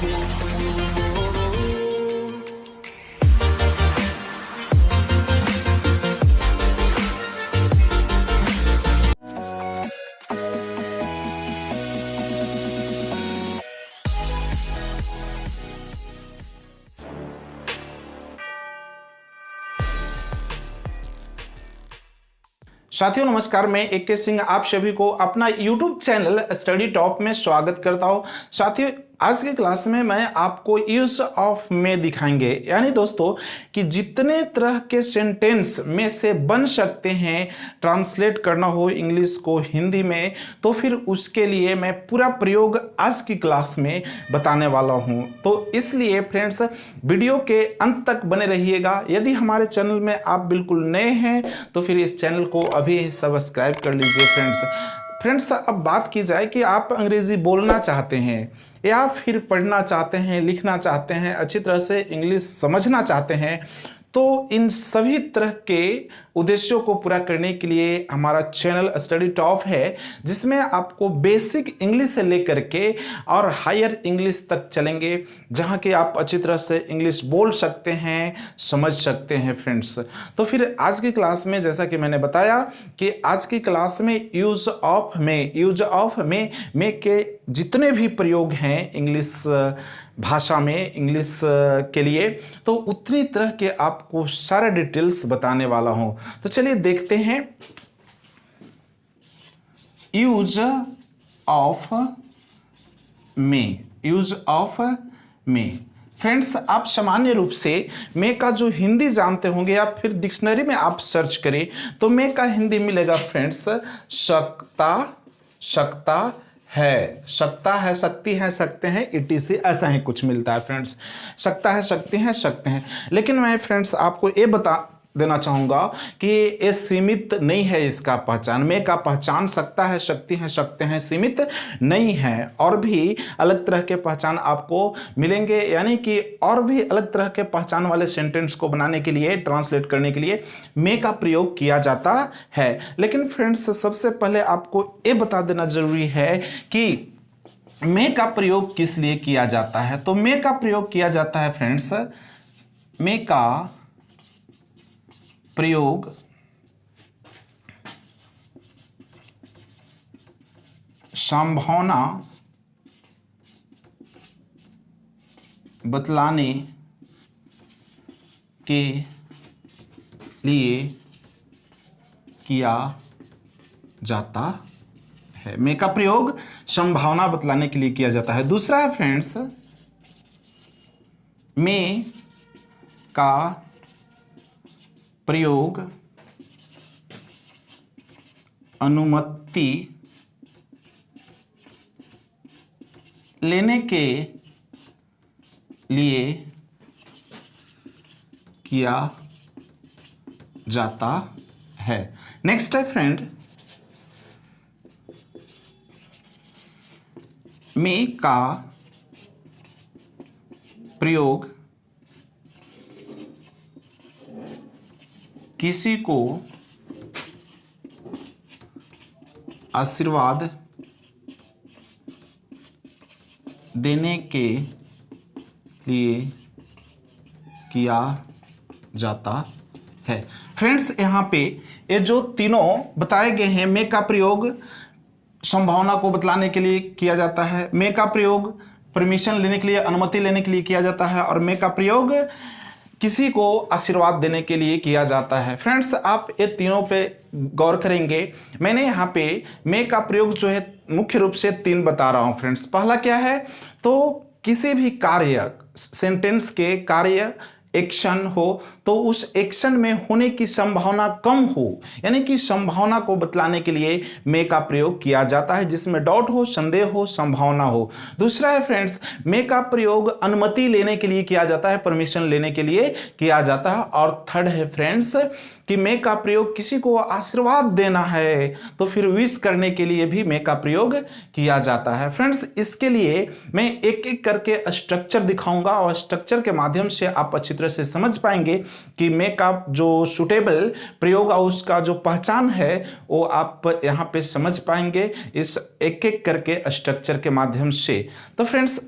साथियों नमस्कार, मैं AK सिंह आप सभी को अपना YouTube चैनल स्टडी टॉप में स्वागत करता हूं। साथियों आज की क्लास में मैं आपको यूज ऑफ में दिखाएंगे, यानी दोस्तों कि जितने तरह के सेंटेंस में से बन सकते हैं ट्रांसलेट करना हो इंग्लिश को हिंदी में, तो फिर उसके लिए मैं पूरा प्रयोग आज की क्लास में बताने वाला हूं। तो इसलिए फ्रेंड्स वीडियो के अंत तक बने रहिएगा। यदि हमारे चैनल में आप बिल्कुल नए हैं तो फिर इस चैनल को अभी सब्सक्राइब कर लीजिए। फ्रेंड्स अब बात की जाए कि आप अंग्रेजी बोलना चाहते हैं या फिर पढ़ना चाहते हैं, लिखना चाहते हैं, अच्छी तरह से इंग्लिश समझना चाहते हैं, तो इन सभी तरह के उद्देश्यों को पूरा करने के लिए हमारा चैनल स्टडी टॉप है, जिसमें आपको बेसिक इंग्लिश से लेकर के और हायर इंग्लिश तक चलेंगे, जहां कि आप अच्छी तरह से इंग्लिश बोल सकते हैं, समझ सकते हैं फ्रेंड्स। तो फिर आज की क्लास में जैसा कि मैंने बताया कि आज की क्लास में यूज ऑफ में के जितने भी प्रयोग हैं इंग्लिश भाषा में, इंग्लिश के लिए, तो उतनी तरह के आपको सारे डिटेल्स बताने वाला हूं। तो चलिए देखते हैं यूज ऑफ में। फ्रेंड्स आप सामान्य रूप से मे का जो हिंदी जानते होंगे या फिर डिक्शनरी में आप सर्च करें तो मे का हिंदी मिलेगा फ्रेंड्स सकता है, सकती है, सकते हैं, ETC ऐसा ही कुछ मिलता है फ्रेंड्स। सकता है, सकते हैं, सकते हैं। लेकिन मैं फ्रेंड्स आपको ये बता देना चाहूँगा कि ये सीमित नहीं है इसका पहचान। में का पहचान सकता है, सकती हैं, सकते हैं सीमित नहीं है, और भी अलग तरह के पहचान आपको मिलेंगे। यानी कि और भी अलग तरह के पहचान वाले सेंटेंस को बनाने के लिए, ट्रांसलेट करने के लिए में का प्रयोग किया जाता है। लेकिन फ्रेंड्स सबसे पहले आपको ये बता देना जरूरी है कि में का प्रयोग किस लिए किया जाता है। तो में का प्रयोग किया जाता है फ्रेंड्स, में का प्रयोग संभावना बतलाने के लिए किया जाता है। में का प्रयोग संभावना बतलाने के लिए किया जाता है। दूसरा है फ्रेंड्स, में का प्रयोग अनुमति लेने के लिए किया जाता है। नेक्स्ट है फ्रेंड, में का प्रयोग किसी को आशीर्वाद देने के लिए किया जाता है। फ्रेंड्स यहाँ पे ये जो तीनों बताए गए हैं, में का प्रयोग संभावना को बतलाने के लिए किया जाता है, में का प्रयोग परमिशन लेने के लिए, अनुमति लेने के लिए किया जाता है, और में का प्रयोग किसी को आशीर्वाद देने के लिए किया जाता है। फ्रेंड्स आप ये तीनों पे गौर करेंगे। मैंने यहाँ पे में का प्रयोग जो है मुख्य रूप से 3 बता रहा हूँ फ्रेंड्स। पहला क्या है, तो किसी भी कार्य, सेंटेंस के कार्य एक्शन हो तो उस एक्शन में होने की संभावना कम हो, यानी कि संभावना को बतलाने के लिए में का प्रयोग किया जाता है, जिसमें डाउट हो, संदेह हो, संभावना हो। दूसरा है फ्रेंड्स, में का प्रयोग अनुमति लेने के लिए किया जाता है, परमिशन लेने के लिए किया जाता है। और थर्ड है फ्रेंड्स कि में का प्रयोग किसी को आशीर्वाद देना है तो फिर विश करने के लिए भी में का प्रयोग किया जाता है। फ्रेंड्स इसके लिए मैं एक एक करके स्ट्रक्चर दिखाऊंगा और स्ट्रक्चर के माध्यम से आप अच्छी तरह से समझ पाएंगे कि में का जो सुटेबल प्रयोग और उसका जो पहचान है वो आप यहाँ पे समझ पाएंगे इस एक एक करके स्ट्रक्चर के माध्यम से। तो फ्रेंड्स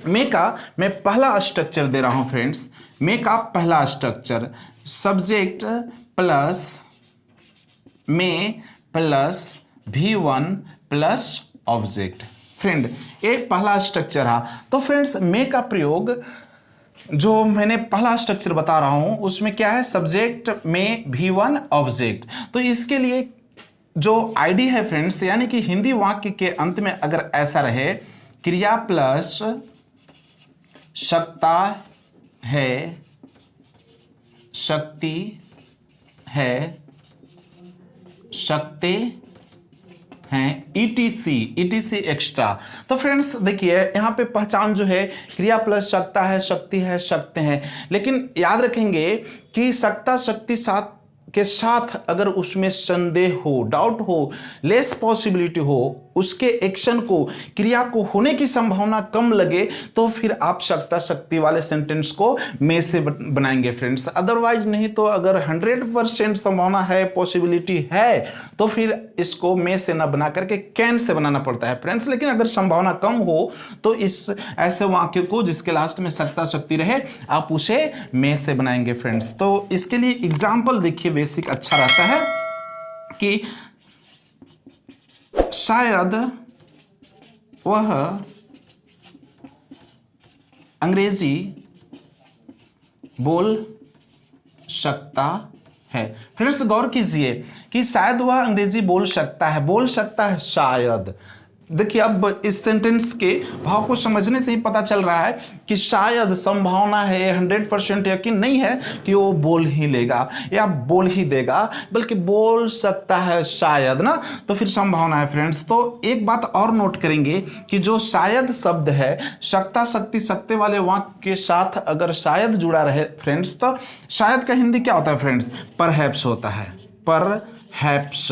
मे का मैं पहला स्ट्रक्चर दे रहा हूं फ्रेंड्स। मे का पहला structure subject plus may plus V1 plus object. Friend ये पहला स्ट्रक्चर है। तो फ्रेंड्स मे का प्रयोग जो मैंने पहला स्ट्रक्चर बता रहा हूं उसमें क्या है, सब्जेक्ट में V1 ऑब्जेक्ट। तो इसके लिए जो आईडी है फ्रेंड्स, यानी कि हिंदी वाक्य के अंत में अगर ऐसा रहे क्रिया प्लस सकता है, शक्ति है, सकते हैं, ईटीसी एक्स्ट्रा। तो फ्रेंड्स देखिए यहां पे पहचान जो है क्रिया प्लस सकता है, शक्ति है, सकते हैं, लेकिन याद रखेंगे कि सकता शक्ति साथ के साथ अगर उसमें संदेह हो, डाउट हो, लेस पॉसिबिलिटी हो, उसके एक्शन को, क्रिया को होने की संभावना कम लगे, तो फिर आप सकता शक्ति वाले सेंटेंस को में से बनाएंगे फ्रेंड्स। अदरवाइज नहीं तो अगर 100% संभावना है, पॉसिबिलिटी है, तो फिर इसको में से ना बना करके कैन से बनाना पड़ता है फ्रेंड्स। लेकिन अगर संभावना कम हो तो इस ऐसे वाक्य को जिसके लास्ट में सकता शक्ति रहे आप उसे में से बनाएंगे फ्रेंड्स। तो इसके लिए एग्जाम्पल देखिए बेसिक अच्छा रहता है कि शायद वह अंग्रेजी बोल सकता है। फ्रेंड्स गौर कीजिए कि शायद वह अंग्रेजी बोल सकता है शायद। देखिए अब इस सेंटेंस के भाव को समझने से ही पता चल रहा है कि शायद संभावना है, 100% यकीन नहीं है कि वो बोल ही लेगा या बोल ही देगा, बल्कि बोल सकता है शायद ना, तो फिर संभावना है फ्रेंड्स। तो एक बात और नोट करेंगे कि जो शायद शब्द है, सकता शक्ति सकते वाले वाक्य के साथ अगर शायद जुड़ा रहे फ्रेंड्स, तो शायद का हिंदी क्या होता है फ्रेंड्स, परहैप्स होता है, परहैप्स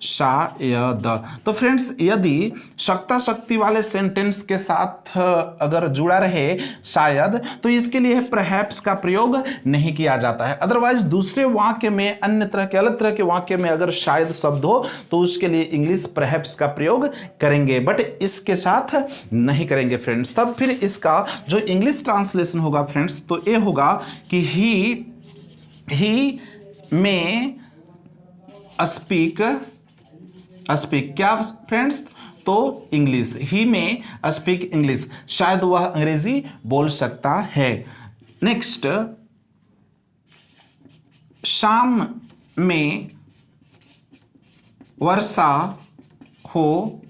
शायद। तो फ्रेंड्स यदि सकता शक्ति वाले सेंटेंस के साथ अगर जुड़ा रहे शायद, तो इसके लिए परहैप्स का प्रयोग नहीं किया जाता है। अदरवाइज दूसरे वाक्य में, अन्य तरह के अलग तरह के वाक्य में अगर शायद शब्द हो तो उसके लिए इंग्लिश परहैप्स का प्रयोग करेंगे, बट इसके साथ नहीं करेंगे फ्रेंड्स। तब फिर इसका जो इंग्लिश ट्रांसलेशन होगा फ्रेंड्स, तो ये होगा कि ही में स्पीक क्या फ्रेंड्स, तो इंग्लिश, ही में स्पीक इंग्लिश, शायद वह अंग्रेजी बोल सकता है। नेक्स्ट, शाम में वर्षा हो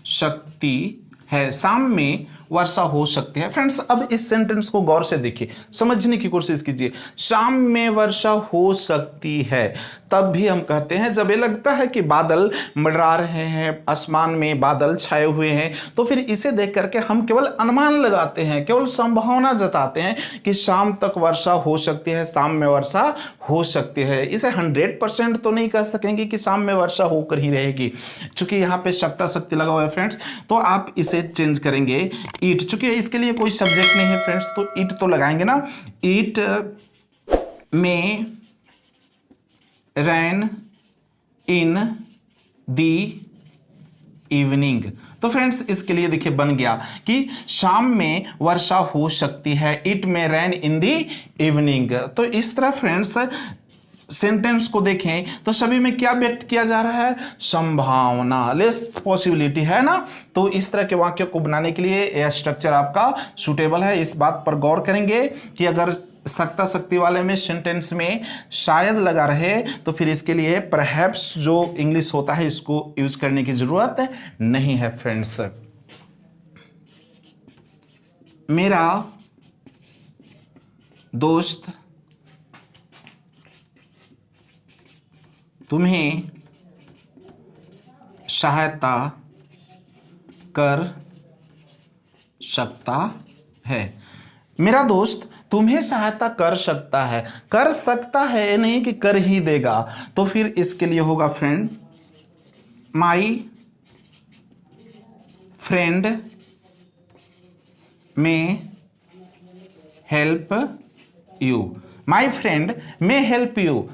सकती है, शाम में वर्षा हो सकती है। फ्रेंड्स अब इस सेंटेंस को गौर से देखिए, समझने की कोशिश कीजिए। शाम में वर्षा हो सकती है तब भी हम कहते हैं जब ये लगता है कि बादल मंडरा रहे हैं, आसमान में बादल छाए हुए हैं, तो फिर इसे देख करके हम केवल अनुमान लगाते हैं, केवल संभावना जताते हैं कि शाम तक वर्षा हो सकती है, शाम में वर्षा हो सकती है। इसे 100% तो नहीं कह सकेंगे कि शाम में वर्षा होकर ही रहेगी, चूंकि यहाँ पे सकता शक्ति लगा हुआ है फ्रेंड्स, तो आप इसे चेंज करेंगे ईट, चूंकि इसके लिए कोई सब्जेक्ट नहीं है फ्रेंड्स, तो ईट तो लगाएंगे ना, ईट में रैन इन दी इवनिंग। तो फ्रेंड्स इसके लिए देखिए बन गया कि शाम में वर्षा हो सकती है, इट में रैन इन दी इवनिंग। तो इस तरह फ्रेंड्स सेंटेंस को देखें तो सभी में क्या व्यक्त किया जा रहा है, संभावना, लेस पॉसिबिलिटी है ना। तो इस तरह के वाक्य को बनाने के लिए यह स्ट्रक्चर आपका सुटेबल है। इस बात पर गौर करेंगे कि अगर सकता शक्ति वाले में सेंटेंस में शायद लगा रहे तो फिर इसके लिए परहैप्स जो इंग्लिश होता है इसको यूज करने की जरूरत नहीं है फ्रेंड्स। मेरा दोस्त तुम्हें सहायता कर सकता है। मेरा दोस्त तुम्हें सहायता कर सकता है नहीं कि कर ही देगा। तो फिर इसके लिए होगा फ्रेंड, माई फ्रेंड में हेल्प यू, माई फ्रेंड में हेल्प यू।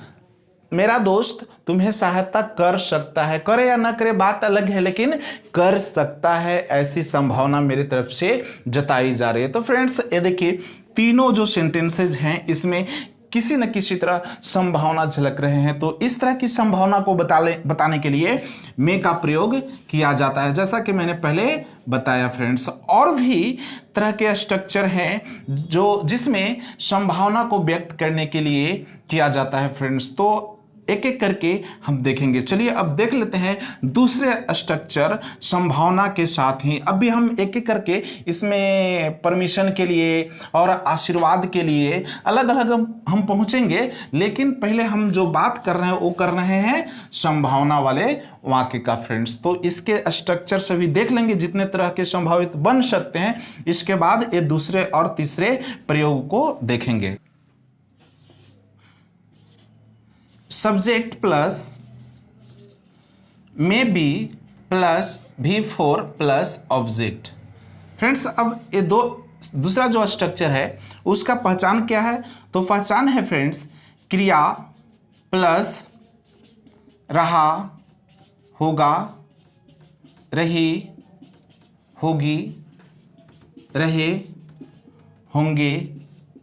मेरा दोस्त तुम्हें सहायता कर सकता है, करे या ना करे बात अलग है, लेकिन कर सकता है, ऐसी संभावना मेरी तरफ से जताई जा रही है। तो फ्रेंड्स ये देखिए तीनों जो सेंटेंसेज हैं इसमें किसी न किसी तरह संभावना झलक रहे हैं। तो इस तरह की संभावना को बताने के लिए मे का प्रयोग किया जाता है, जैसा कि मैंने पहले बताया फ्रेंड्स। और भी तरह के स्ट्रक्चर हैं जो जिसमें संभावना को व्यक्त करने के लिए किया जाता है फ्रेंड्स। तो एक एक करके हम देखेंगे। चलिए अब देख लेते हैं दूसरे स्ट्रक्चर संभावना के साथ ही। अब भी हम एक एक करके इसमें परमिशन के लिए और आशीर्वाद के लिए अलग अलग हम पहुंचेंगे, लेकिन पहले हम जो बात कर रहे हैं वो कर रहे हैं संभावना वाले वाक्य का फ्रेंड्स। तो इसके स्ट्रक्चर सभी देख लेंगे जितने तरह के संभावित बन सकते हैं, इसके बाद ये दूसरे और तीसरे प्रयोग को देखेंगे। Subject plus may be plus V4 plus object. Friends अब ये दूसरा जो स्ट्रक्चर है उसका पहचान क्या है? तो पहचान है फ्रेंड्स क्रिया प्लस रहा, होगा, रही, होगी, रहे, होंगे,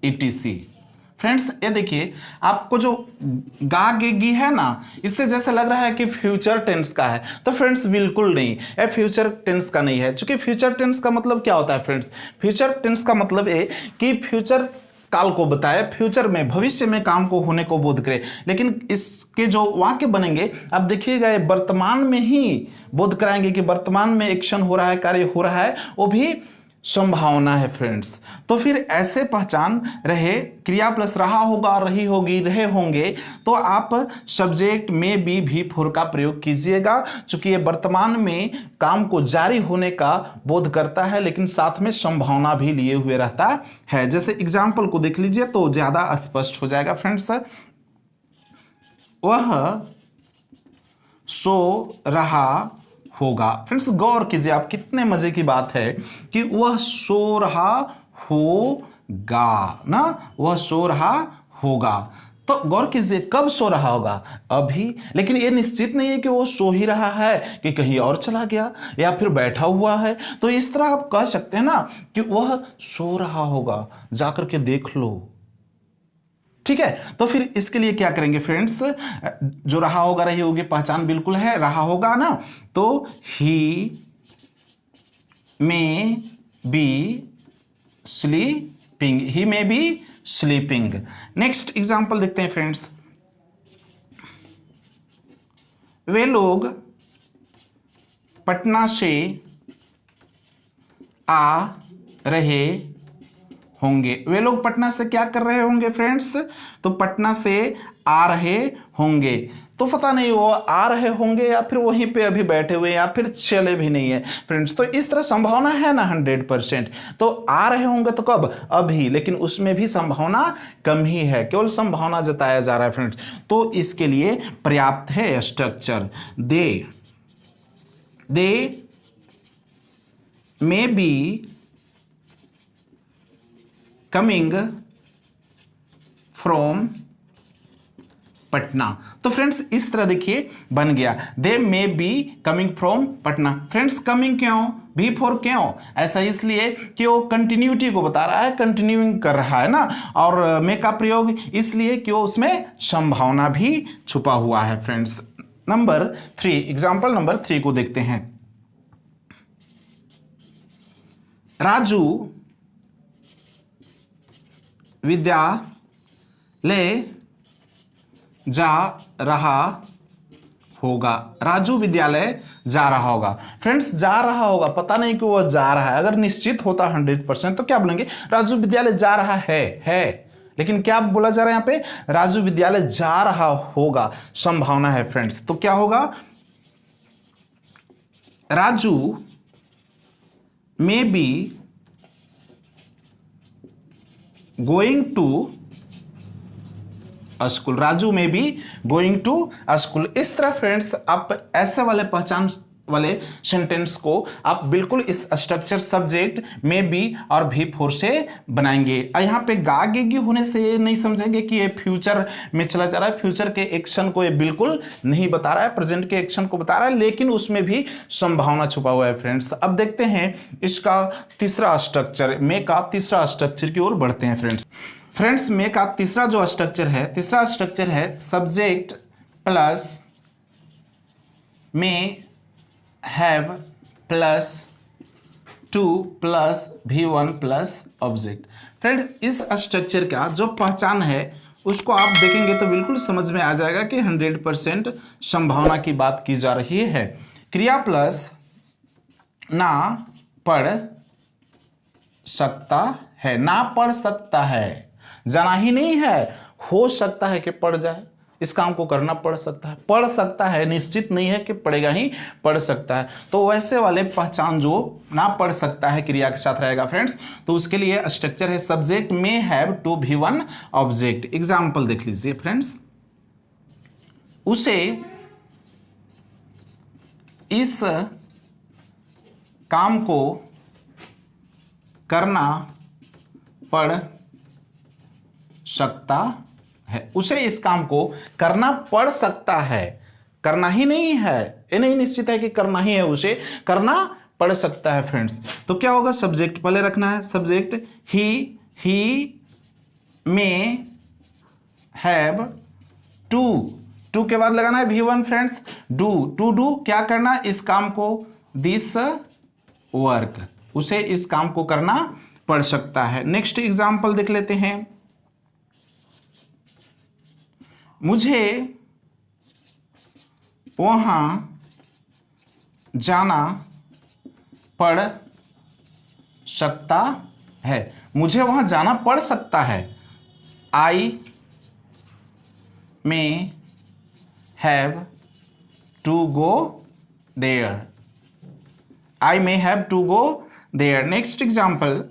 etc। फ्रेंड्स ये देखिए आपको जो गा गेगी है ना, इससे जैसे लग रहा है कि फ्यूचर टेंस का है, तो फ्रेंड्स बिल्कुल नहीं, ये फ्यूचर टेंस का नहीं है। क्योंकि फ्यूचर टेंस का मतलब क्या होता है फ्रेंड्स? फ्यूचर टेंस का मतलब है कि फ्यूचर काल को बताए, फ्यूचर में भविष्य में काम को होने को बोध करे। लेकिन इसके जो वाक्य बनेंगे आप देखिएगा ये वर्तमान में ही बोध कराएंगे कि वर्तमान में एक्शन हो रहा है, कार्य हो रहा है, वो भी संभावना है फ्रेंड्स। तो फिर ऐसे पहचान रहे क्रिया प्लस रहा होगा, रही होगी, रहे होंगे, तो आप सब्जेक्ट में बी V4 का प्रयोग कीजिएगा, चूंकि ये वर्तमान में काम को जारी होने का बोध करता है, लेकिन साथ में संभावना भी लिए हुए रहता है। जैसे एग्जाम्पल को देख लीजिए तो ज्यादा स्पष्ट हो जाएगा फ्रेंड्स। वह सो रहा होगा। फ्रेंड्स गौर कीजिए आप, कितने मजे की बात है कि वह सो रहा होगा ना, वह सो रहा होगा। तो गौर कीजिए कब सो रहा होगा? अभी। लेकिन यह निश्चित नहीं है कि वो सो ही रहा है कि कहीं और चला गया या फिर बैठा हुआ है। तो इस तरह आप कह सकते हैं ना कि वह सो रहा होगा, जाकर के देख लो। ठीक है, तो फिर इसके लिए क्या करेंगे फ्रेंड्स? जो रहा होगा, रही होगी पहचान बिल्कुल है, रहा होगा ना, तो he may be sleeping, he may be sleeping. Next example देखते हैं फ्रेंड्स। वे लोग पटना से आ रहे होंगे। वे लोग पटना से क्या कर रहे होंगे फ्रेंड्स? तो पटना से आ रहे होंगे। तो पता नहीं वो आ रहे होंगे या फिर वहीं पे अभी बैठे हुए या फिर चले भी नहीं है फ्रेंड्स। तो इस तरह संभावना है ना 100%। तो आ रहे होंगे तो कब? अभी। लेकिन उसमें भी संभावना कम ही है, केवल संभावना जताया जा रहा है फ्रेंड्स। तो इसके लिए पर्याप्त है structure. They may be coming from Patna. तो फ्रेंड्स इस तरह देखिए बन गया, they may be coming from Patna. Friends coming क्यों? V4 क्यों? ऐसा इसलिए कि वो कंटिन्यूटी को बता रहा है, कंटिन्यूइंग कर रहा है ना। और मे का प्रयोग इसलिए कि वो उसमें संभावना भी छुपा हुआ है फ्रेंड्स। नंबर 3, एग्जाम्पल नंबर 3 को देखते हैं। राजू विद्यालय जा रहा होगा। राजू विद्यालय जा रहा होगा। फ्रेंड्स जा रहा होगा, पता नहीं कि वो जा रहा है। अगर निश्चित होता 100% तो क्या बोलेंगे? राजू विद्यालय जा रहा है। लेकिन क्या बोला जा रहा है यहाँ पे? राजू विद्यालय जा रहा होगा, संभावना है फ्रेंड्स। तो क्या होगा? Raju may be going to school. Raju may be going to school. इस तरह फ्रेंड्स आप ऐसे वाले पहचान वाले सेंटेंस को आप बिल्कुल इस स्ट्रक्चर सब्जेक्ट में बी और भी फोर से बनाएंगे। यहाँ पे गागेगी होने से ये नहीं समझेंगे कि ये फ्यूचर में चला जा रहा है, फ्यूचर के एक्शन को ये बिल्कुल नहीं बता रहा है, प्रेजेंट के एक्शन को बता रहा है, लेकिन उसमें भी संभावना छुपा हुआ है फ्रेंड्स। अब देखते हैं इसका तीसरा स्ट्रक्चर, में का तीसरा स्ट्रक्चर की ओर बढ़ते हैं फ्रेंड्स। में का तीसरा जो स्ट्रक्चर है, तीसरा स्ट्रक्चर है सब्जेक्ट प्लस में have plus two plus V1 plus object. Friends, इस स्ट्रक्चर का जो पहचान है उसको आप देखेंगे तो बिल्कुल समझ में आ जाएगा कि 100% संभावना की बात की जा रही है। क्रिया प्लस ना पढ़ सकता है, ना पढ़ सकता है, जाना ही नहीं है, हो सकता है कि पढ़ जाए, इस काम को करना पड़ सकता है, पढ़ सकता है, निश्चित नहीं है कि पढ़ेगा ही, पढ़ सकता है। तो वैसे वाले पहचान जो ना पढ़ सकता है क्रिया के साथ रहेगा फ्रेंड्स, तो उसके लिए स्ट्रक्चर है subject may have to V1 object. Example देख लीजिए फ्रेंड्स, उसे इस काम को करना पड़ सकता है, उसे इस काम को करना पड़ सकता है, करना ही नहीं है, ये नहीं निश्चित है कि करना ही है, उसे करना पड़ सकता है फ्रेंड्स। तो क्या होगा, सब्जेक्ट पहले रखना है, subject he may have to के बाद लगाना है V1 फ्रेंड्स, डू क्या करना, इस काम को, दिस वर्क, उसे इस काम को करना पड़ सकता है। नेक्स्ट एग्जांपल देख लेते हैं, मुझे वहां जाना पड़ सकता है, मुझे वहां जाना पड़ सकता है। I may have to go there, I may have to go there. Next example,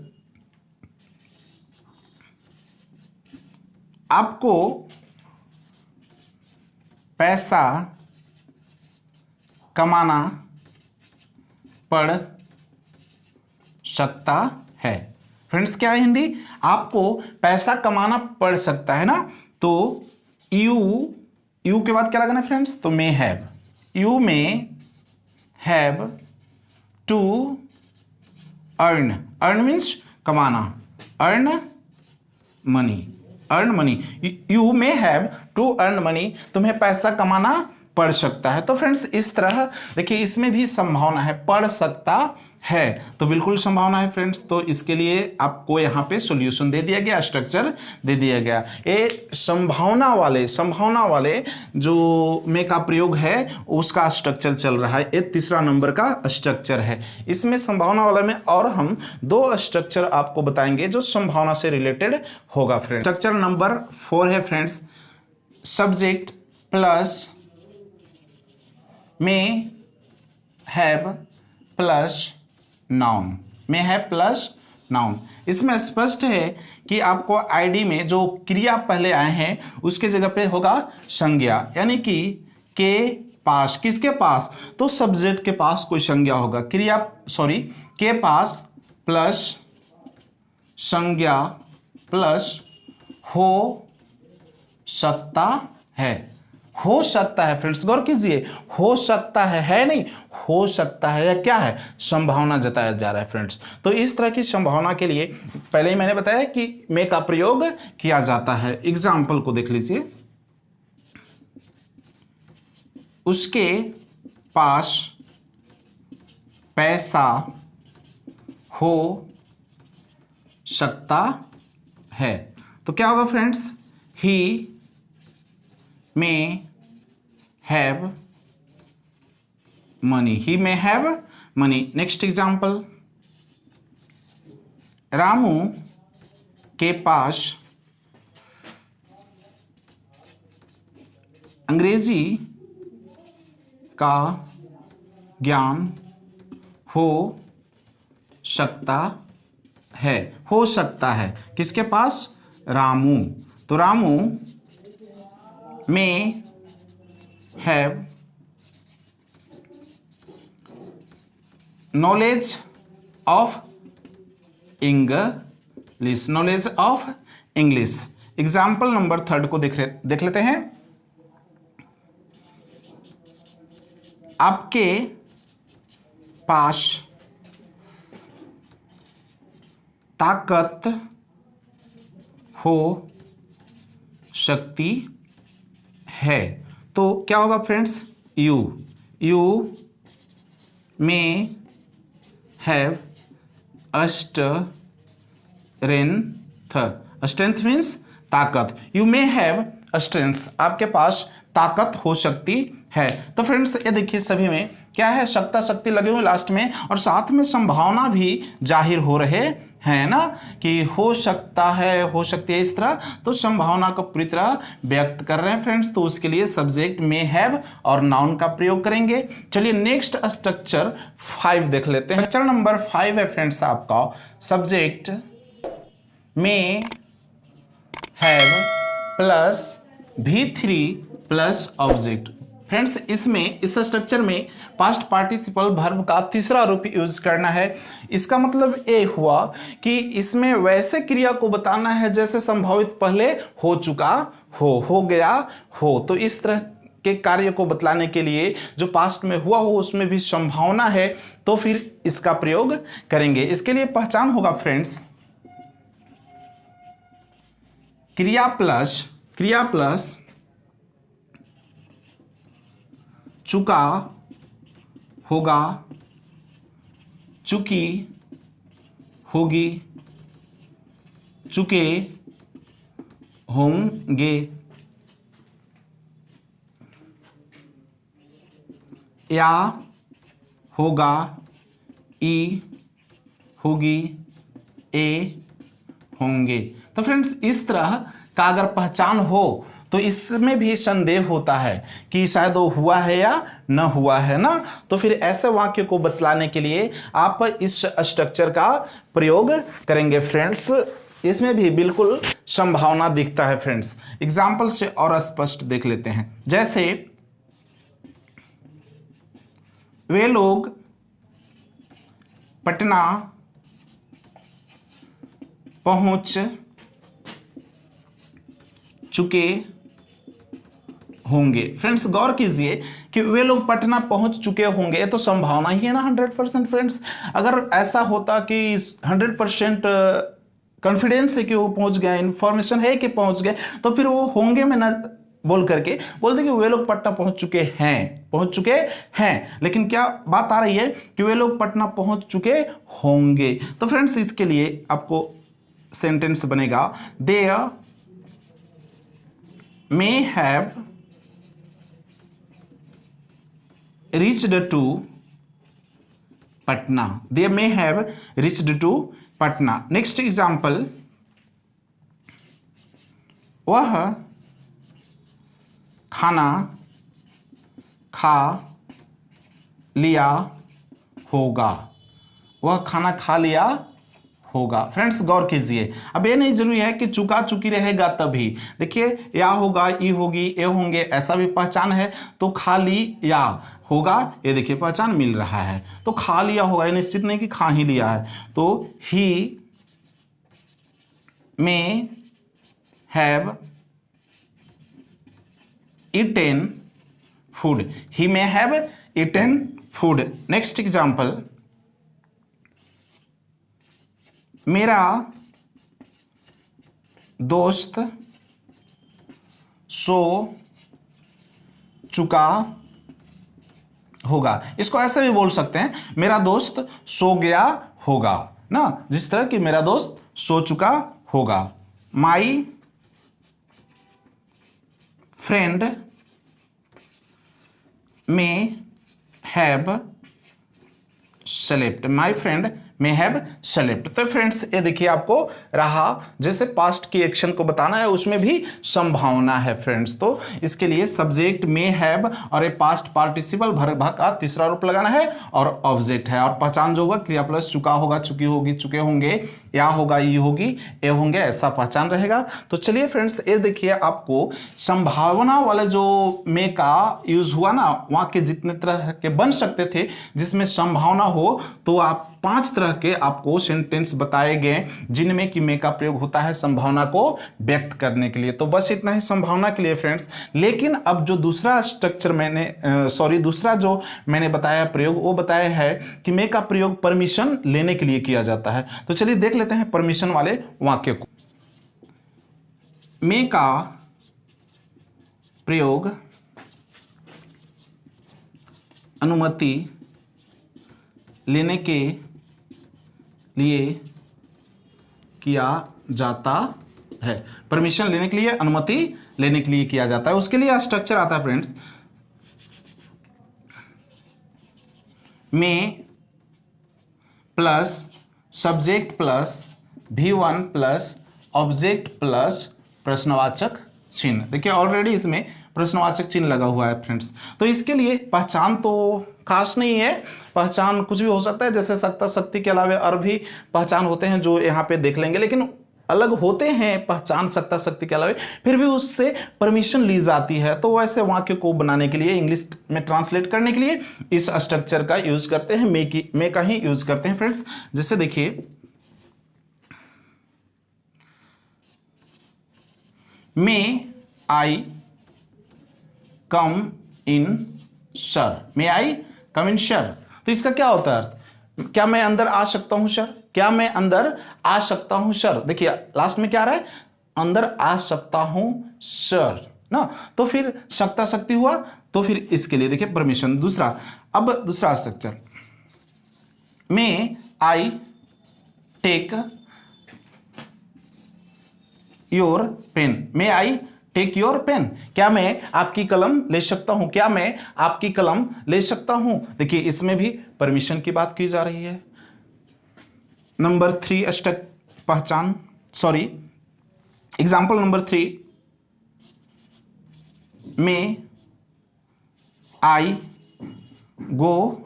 आपको पैसा कमाना पड़ सकता है। फ्रेंड्स, क्या है हिंदी, आपको पैसा कमाना पड़ सकता है ना, तो यू के बाद क्या लगाना है फ्रेंड्स, तो में हैव, यू में हैव टू अर्न मीन्स कमाना, अर्न मनी, यू में हैव टू अर्न मनी, तुम्हें पैसा कमाना पड़ सकता है। तो फ्रेंड्स, इस तरह देखिए इसमें भी संभावना है, पड़ सकता है, तो बिल्कुल संभावना है फ्रेंड्स। तो इसके लिए आपको यहाँ पे सॉल्यूशन दे दिया गया, स्ट्रक्चर दे दिया गया। ये संभावना वाले जो में का प्रयोग है उसका स्ट्रक्चर चल रहा है, ये तीसरा नंबर का स्ट्रक्चर है। इसमें संभावना वाला में और हम 2 स्ट्रक्चर आपको बताएंगे जो संभावना से रिलेटेड होगा फ्रेंड्स। स्ट्रक्चर नंबर 4 है फ्रेंड्स, सब्जेक्ट प्लस में हैव प्लस नाउन, में है प्लस नाउन। इसमें स्पष्ट है कि आपको आईडी में जो क्रिया पहले आए हैं उसके जगह पे होगा संज्ञा, यानी कि के पास, किसके पास, तो सब्जेक्ट के पास कोई संज्ञा होगा, के पास प्लस संज्ञा प्लस हो सकता है फ्रेंड्स, गौर कीजिए, हो सकता है नहीं, हो सकता है या क्या है, संभावना जताया जा रहा है फ्रेंड्स। तो इस तरह की संभावना के लिए पहले ही मैंने बताया कि में का प्रयोग किया जाता है। एग्जाम्पल को देख लीजिए, उसके पास पैसा हो सकता है, तो क्या होगा friends, he may have money, he may have money. Next example, Ramu के पास अंग्रेजी का ज्ञान हो सकता है, किसके पास, रामू, तो रामू में have knowledge of English, knowledge of English. Example number 3 को देख लेते हैं। आपके पास ताकत हो सकती है, तो क्या होगा friends? You may have strength means ताकत। यू मे हैव स्ट्रेंथ, आपके पास ताकत हो सकती है। तो फ्रेंड्स ये देखिए सभी में क्या है, सकता शक्ति लगे हुए लास्ट में, और साथ में संभावना भी जाहिर हो रहे हैं ना, कि हो सकता है, हो सकती है, इस तरह तो संभावना को पूरी तरह व्यक्त कर रहे हैं फ्रेंड्स। तो उसके लिए सब्जेक्ट में हैव और नाउन का प्रयोग करेंगे। चलिए नेक्स्ट स्ट्रक्चर 5 देख लेते हैं। स्ट्रक्चर नंबर 5 है फ्रेंड्स आपका subject may have plus V3 plus object. Friends इसमें इस स्ट्रक्चर में पास्ट पार्टिसिपल वर्ब का तीसरा रूप यूज करना है। इसका मतलब ये हुआ कि इसमें वैसे क्रिया को बताना है जैसे संभावित पहले हो चुका हो गया हो। तो इस तरह के कार्य को बतलाने के लिए जो पास्ट में हुआ हो उसमें भी संभावना है, तो फिर इसका प्रयोग करेंगे। इसके लिए पहचान होगा फ्रेंड्स, क्रिया प्लस चुका होगा, चुकी होगी, चुके होंगे, या होगा, ई होगी, ए होंगे। तो फ्रेंड्स इस तरह का अगर पहचान हो तो इसमें भी संदेह होता है कि शायद वो हुआ है या न हुआ है ना। तो फिर ऐसे वाक्य को बतलाने के लिए आप इस स्ट्रक्चर का प्रयोग करेंगे फ्रेंड्स। इसमें भी बिल्कुल संभावना दिखता है फ्रेंड्स। एग्जाम्पल से और स्पष्ट देख लेते हैं। जैसे वे लोग पटना पहुंच चुके होंगे। फ्रेंड्स गौर कीजिए कि वे लोग पटना पहुंच चुके होंगे, ये तो संभावना ही है ना 100% फ्रेंड्स। अगर ऐसा होता कि 100% कॉन्फिडेंस है कि वो पहुंच गए, इंफॉर्मेशन है कि पहुंच गए, तो फिर वो होंगे में ना बोल करके बोलते कि वे लोग पटना पहुंच चुके हैं। लेकिन क्या बात आ रही है कि वे लोग पटना पहुंच चुके होंगे। तो फ्रेंड्स इसके लिए आपको सेंटेंस बनेगा, they may have reached to Patna. They may have reached to Patna. Next example, वह खाना खा लिया होगा, वह खाना खा लिया होगा। फ्रेंड्स गौर कीजिए, अब ये नहीं जरूरी है कि चुका चुकी रहेगा तभी। देखिए या होगा, ई होगी, ए होंगे, ऐसा भी पहचान है। तो खा ली या होगा, ये देखिए पहचान मिल रहा है। तो खा लिया होगा, ये निश्चित नहीं कि खा ही लिया है। तो he may have eaten food, he may have eaten food. Next example, मेरा दोस्त सो चुका होगा। इसको ऐसे भी बोल सकते हैं, मेरा दोस्त सो गया होगा ना, जिस तरह कि मेरा दोस्त सो चुका होगा। My friend may have slept, my friend may have slept. तो फ्रेंड्स ये देखिए आपको रहा, जैसे पास्ट की एक्शन को बताना है उसमें भी संभावना है फ्रेंड्स। तो इसके लिए सब्जेक्ट मे हैव और ये पास्ट पार्टिसिपल वर्ब का तीसरा रूप लगाना है और ऑब्जेक्ट है, और पहचान जो होगा क्रिया प्लस चुका होगा, चुकी होगी, चुके होंगे, या होगा, ई होगी, ए होंगे, ऐसा पहचान रहेगा। तो चलिए फ्रेंड्स ये देखिए आपको संभावना वाले जो मे का यूज हुआ ना, वहां के जितने तरह के बन सकते थे जिसमें संभावना हो, तो आप 5 तरह के आपको सेंटेंस बताए गए जिनमें कि मे का प्रयोग होता है संभावना को व्यक्त करने के लिए। तो बस इतना ही संभावना के लिए फ्रेंड्स। लेकिन अब जो दूसरा स्ट्रक्चर दूसरा जो मैंने बताया प्रयोग, वो बताया है कि मे का प्रयोग परमिशन लेने के लिए किया जाता है। तो चलिए देख लेते हैं परमिशन वाले वाक्य को। मे का प्रयोग अनुमति लेने के लिए किया जाता है। परमिशन लेने के लिए, अनुमति लेने के लिए किया जाता है। उसके लिए स्ट्रक्चर आता है friends, may plus subject plus V1 plus object plus प्रश्नवाचक चिन्ह। देखिए ऑलरेडी इसमें प्रश्नवाचक चिन्ह लगा हुआ है फ्रेंड्स। तो इसके लिए पहचान तो खास नहीं है, पहचान कुछ भी हो सकता है, जैसे सकता शक्ति के अलावा और भी पहचान होते हैं जो यहाँ पे देख लेंगे, लेकिन अलग होते हैं पहचान सकता शक्ति के अलावा, फिर भी उससे परमिशन ली जाती है। तो वैसे वाक्य को बनाने के लिए, इंग्लिश में ट्रांसलेट करने के लिए इस स्ट्रक्चर का यूज करते हैं, मे का ही यूज करते हैं फ्रेंड्स। जैसे देखिए मे आई कम इन सर, मे आई कम इन सर। तो इसका क्या होता है अर्थ? क्या मैं अंदर आ सकता हूं सर? क्या मैं अंदर आ सकता हूं सर? देखिए लास्ट में क्या आ रहा है, अंदर आ सकता हूं सर ना। तो फिर सकता शक्ति हुआ, तो फिर इसके लिए देखिए परमिशन। अब दूसरा structure, may I take your pen, may I take your pen. क्या मैं आपकी कलम ले सकता हूं? क्या मैं आपकी कलम ले सकता हूं? देखिए इसमें भी परमिशन की बात की जा रही है। नंबर 3 पहचान, एग्जाम्पल नंबर 3, मे आई गो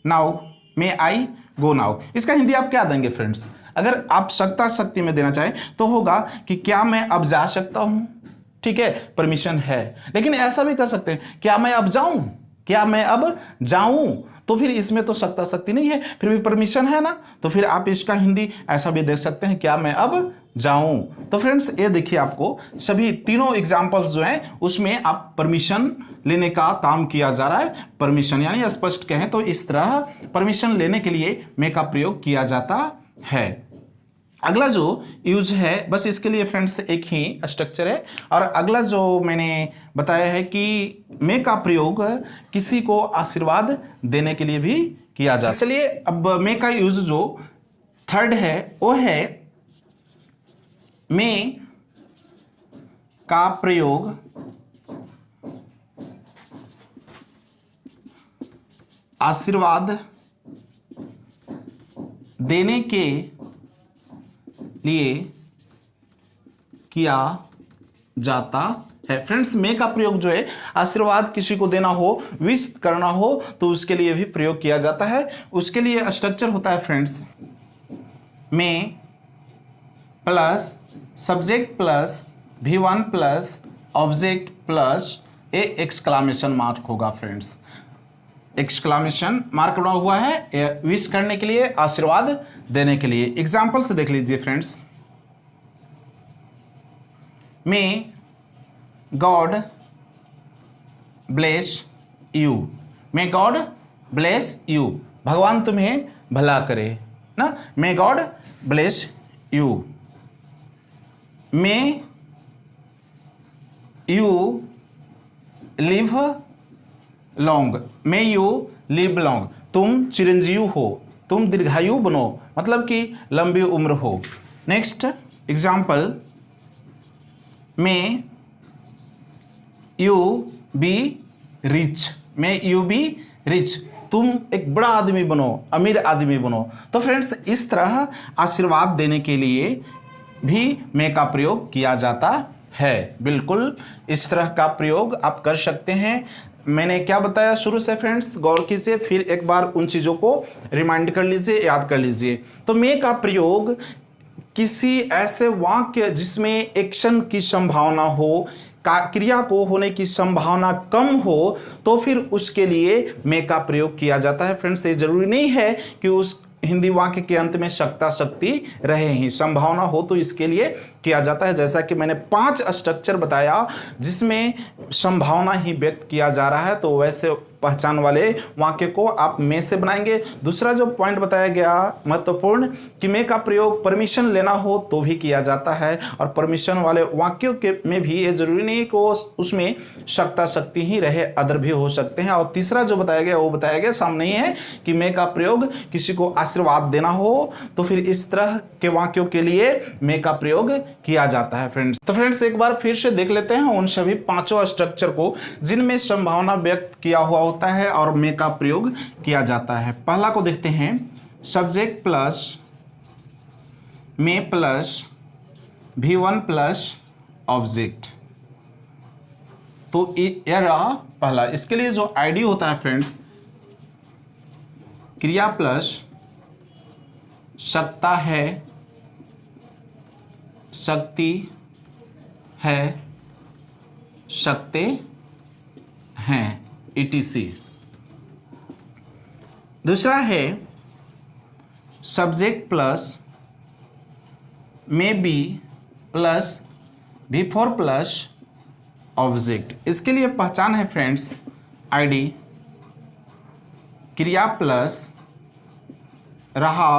नाउ, मे आई गो नाउ। इसका हिंदी आप क्या देंगे फ्रेंड्स? अगर आप सकता शक्ति में देना चाहें तो होगा कि क्या मैं अब जा सकता हूं, ठीक है, परमिशन है। लेकिन ऐसा भी कर सकते हैं, क्या मैं अब जाऊं, क्या मैं अब जाऊं, तो फिर इसमें तो सकता शक्ति नहीं है, फिर भी परमिशन है ना। तो फिर आप इसका हिंदी ऐसा भी दे सकते हैं, क्या मैं अब जाऊं। तो फ्रेंड्स ये देखिए आपको सभी तीनों एग्जांपल्स जो हैं उसमें आप परमिशन लेने का काम किया जा रहा है। परमिशन यानी स्पष्ट कहें तो इस तरह परमिशन लेने के लिए मे का प्रयोग किया जाता है। अगला जो यूज है, बस इसके लिए फ्रेंड्स एक ही स्ट्रक्चर है। और अगला जो मैंने बताया है कि मे का प्रयोग किसी को आशीर्वाद देने के लिए भी किया जाता है। इसलिए अब मे का यूज जो थर्ड है वो है, मे का प्रयोग आशीर्वाद देने के लिए किया जाता है। फ्रेंड्स मे का प्रयोग जो है आशीर्वाद किसी को देना हो, विश करना हो, तो उसके लिए भी प्रयोग किया जाता है। उसके लिए स्ट्रक्चर होता है friends, may plus subject plus V1 plus object plus a exclamation mark होगा फ्रेंड्स। एक्सक्लामेशन मार्क बना हुआ है विश करने के लिए, आशीर्वाद देने के लिए। एग्जाम्पल से देख लीजिए friends, may God bless you, may God bless you, भगवान तुम्हें भला करे ना, may God bless you. May you live long, may you live long, तुम चिरंजीव हो, तुम दीर्घायु बनो, मतलब कि लंबी उम्र हो। Next example, may you be rich, may you be rich, तुम एक बड़ा आदमी बनो, अमीर आदमी बनो। तो फ्रेंड्स इस तरह आशीर्वाद देने के लिए भी मे का प्रयोग किया जाता है। बिल्कुल इस तरह का प्रयोग आप कर सकते हैं। मैंने क्या बताया शुरू से फ्रेंड्स, गौर कीजिए, फिर एक बार उन चीज़ों को रिमाइंड कर लीजिए, याद कर लीजिए। तो मे का प्रयोग किसी ऐसे वाक्य जिसमें एक्शन की संभावना हो, क्रिया को होने की संभावना कम हो, तो फिर उसके लिए मे का प्रयोग किया जाता है। फ्रेंड्स ये जरूरी नहीं है कि उस हिंदी वाक्य के अंत में शक्ता शक्ति रहे ही, संभावना हो तो इसके लिए किया जाता है। जैसा कि मैंने 5 स्ट्रक्चर बताया जिसमें संभावना ही व्यक्त किया जा रहा है, तो वैसे पहचान वाले वाक्य को आप मे से बनाएंगे। दूसरा जो पॉइंट बताया गया महत्वपूर्ण कि मे का प्रयोग परमिशन लेना हो तो भी किया जाता है, और परमिशन वाले वाक्यों के में भी ये जरूरी नहीं कि उसमें शक्ता शक्ति ही रहे, अदर भी हो सकते हैं। और तीसरा जो बताया गया वो बताया गया सामने ही है कि मे का प्रयोग किसी को आशीर्वाद देना हो तो फिर इस तरह के वाक्यों के लिए मे का प्रयोग किया जाता है फ्रेंड्स। तो फ्रेंड्स एक बार फिर से देख लेते हैं उन सभी 5 स्ट्रक्चर को जिनमें संभावना व्यक्त किया हुआ होता है और मे का प्रयोग किया जाता है। पहला को देखते हैं, subject plus may plus V1 plus object. तो यह रहा पहला। इसके लिए जो आईडी होता है फ्रेंड्स, क्रिया प्लस सकता है, शक्ति है, सकते हैं, etc। दूसरा है subject plus may be plus V4 plus object. इसके लिए पहचान है फ्रेंड्स, आईडी क्रिया प्लस रहा,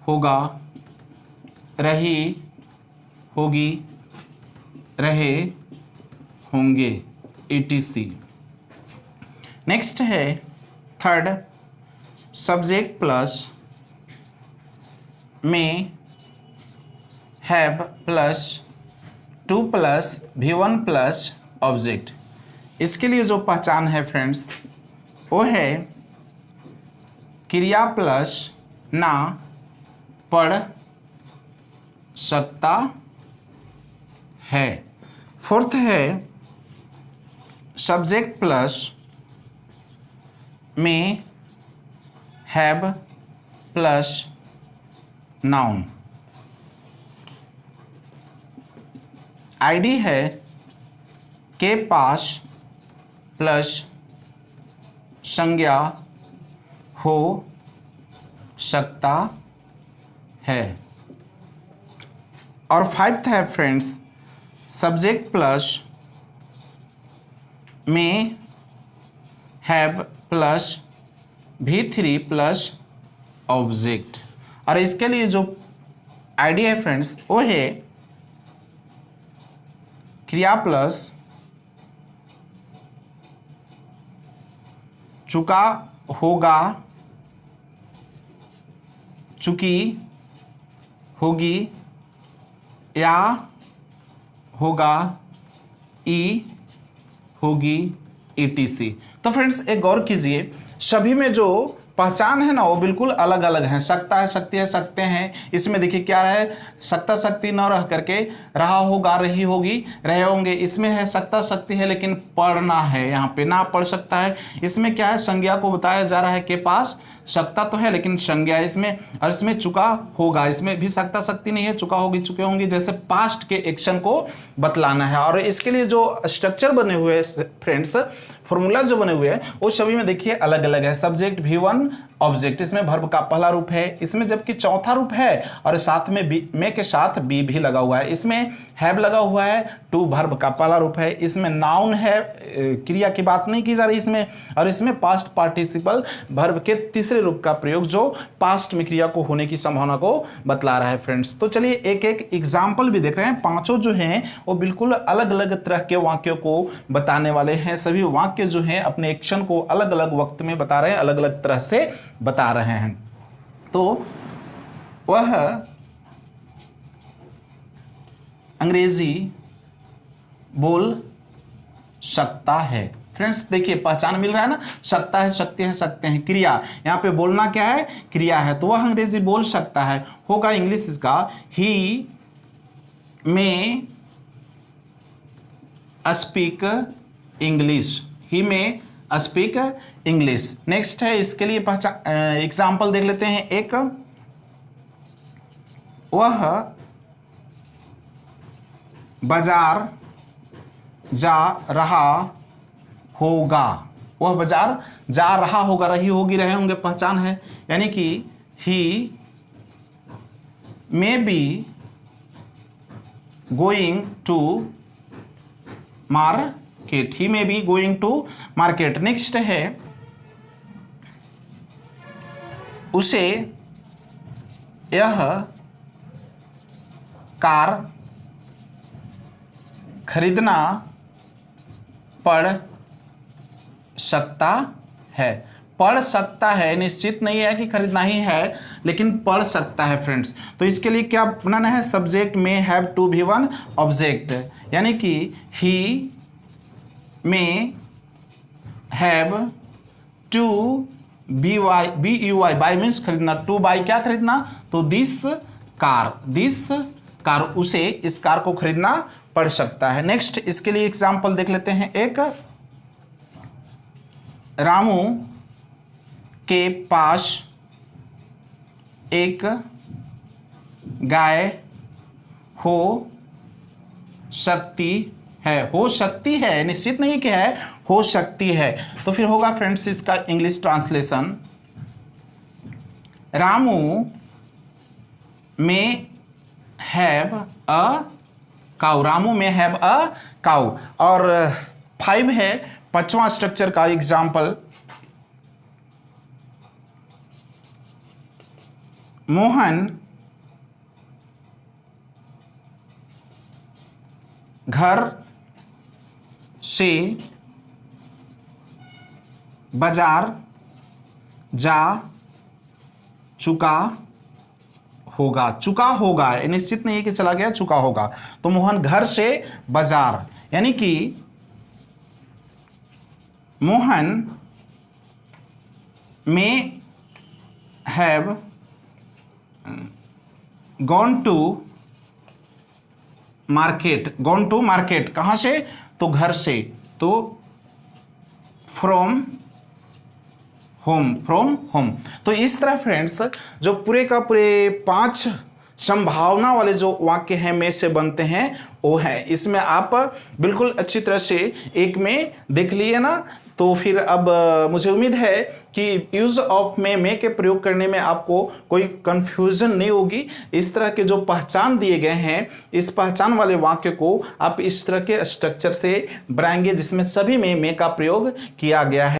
होगा, रही, होगी, रहे, होंगे, etc। नेक्स्ट है थर्ड, सब्जेक्ट प्लस में have plus 2 plus V1 plus object. इसके लिए जो पहचान है फ्रेंड्स वो है क्रिया प्लस ना पढ़ सकता है। फोर्थ है सब्जेक्ट प्लस में हैव प्लस नाउन। आईडी है के पास प्लस संज्ञा हो सकता है। और फाइव्थ है फ्रेंड्स, सब्जेक्ट प्लस में have plus V3 plus object. और इसके लिए जो आईडी है फ्रेंड्स वो है क्रिया प्लस चुका, होगा, चुकी, होगी या होगा, ई, होगी, etc। तो फ्रेंड्स एक गौर कीजिए, सभी में जो पहचान है ना वो बिल्कुल अलग अलग है। सकता है, शक्ति है, सकते हैं। इसमें देखिए क्या है, सकता शक्ति न रह करके रहा, होगा, रही, होगी, रहे, होंगे। इसमें है सकता शक्ति है लेकिन पढ़ना है, यहाँ पे ना पढ़ सकता है। इसमें क्या है, संज्ञा को बताया जा रहा है के पास सकता तो है लेकिन संज्ञा इसमें। और इसमें चुका, होगा, इसमें भी सकता शक्ति नहीं है, चुका, होगी, चुके होंगे जैसे पास्ट के एक्शन को बतलाना है। और इसके लिए जो स्ट्रक्चर बने हुए हैं फ्रेंड्स, फॉर्मूला जो बने हुए हैं वो सभी में देखिए अलग अलग है। सब्जेक्ट V1 ऑब्जेक्ट, इसमें वर्ब का पहला रूप है, इसमें जबकि चौथा रूप है और साथ में मे के साथ बी भी लगा हुआ है। इसमें हैव लगा हुआ है, टू वर्ब का पहला रूप है। इसमें नाउन है, क्रिया की बात नहीं की जा रही इसमें। और इसमें पास्ट पार्टिसिपल वर्ब के तीसरे रूप का प्रयोग जो पास्ट में क्रिया को होने की संभावना को बतला रहा है फ्रेंड्स। तो चलिए एक एक एग्जाम्पल भी देख रहे हैं। पांचों जो हैं वो बिल्कुल अलग अलग तरह के वाक्यों को बताने वाले हैं। सभी वाक्य जो हैं अपने एक्शन को अलग अलग वक्त में बता रहे हैं, अलग अलग तरह से बता रहे हैं। तो वह अंग्रेजी बोल सकता है। फ्रेंड्स देखिए पहचान मिल रहा है ना, सकता है, सकते हैं, सकते हैं, क्रिया। यहाँ पे बोलना क्या है, क्रिया है, तो वह अंग्रेजी बोल सकता है। होगा इंग्लिश इसका ही में स्पीक इंग्लिश, ही में स्पीक इंग्लिश। नेक्स्ट है इसके लिए पहचान एग्जाम्पल देख लेते हैं एक, वह बाजार जा रहा होगा, वह बाजार जा रहा होगा, रही होगी, रहे होंगे पहचान है, यानी कि he may be going to market, he may be going to market. Next है उसे यह कार खरीदना पड़ सकता है, पढ़ सकता है, निश्चित नहीं है कि खरीदना ही है, लेकिन पढ़ सकता है फ्रेंड्स। तो इसके लिए क्या बनाना है, subject may have to be one object, यानी कि he may have to be U Y, buy means खरीदना, टू बाई क्या खरीदना, तो दिस कार, उसे इस कार को खरीदना पड़ सकता है। नेक्स्ट इसके लिए एग्जाम्पल देख लेते हैं एक, रामू के पास एक गाय हो सकती है, हो सकती है, निश्चित नहीं कि है, हो सकती है। तो फिर होगा फ्रेंड्स इसका इंग्लिश ट्रांसलेशन, रामू में हैव अ काउ, रामू में हैव अ काउ। और 5 है पांचवा स्ट्रक्चर का एग्जाम्पल, मोहन घर से बाजार जा चुका होगा, चुका होगा, निश्चित नहीं है कि चला गया, चुका होगा। तो मोहन घर से बाजार, यानी कि Mohan may have gone to market, gone to market कहां से, तो घर से, तो फ्रॉम होम। तो इस तरह फ्रेंड्स जो पूरे का पूरे 5 संभावना वाले जो वाक्य हैं में से बनते हैं वो है, इसमें आप बिल्कुल अच्छी तरह से एक में देख लिए ना। तो फिर अब मुझे उम्मीद है कि यूज ऑफ में के प्रयोग करने में आपको कोई कंफ्यूजन नहीं होगी। इस तरह के जो पहचान दिए गए हैं, इस पहचान वाले वाक्य को आप इस तरह के स्ट्रक्चर से बनाएंगे जिसमें सभी में का प्रयोग किया गया है।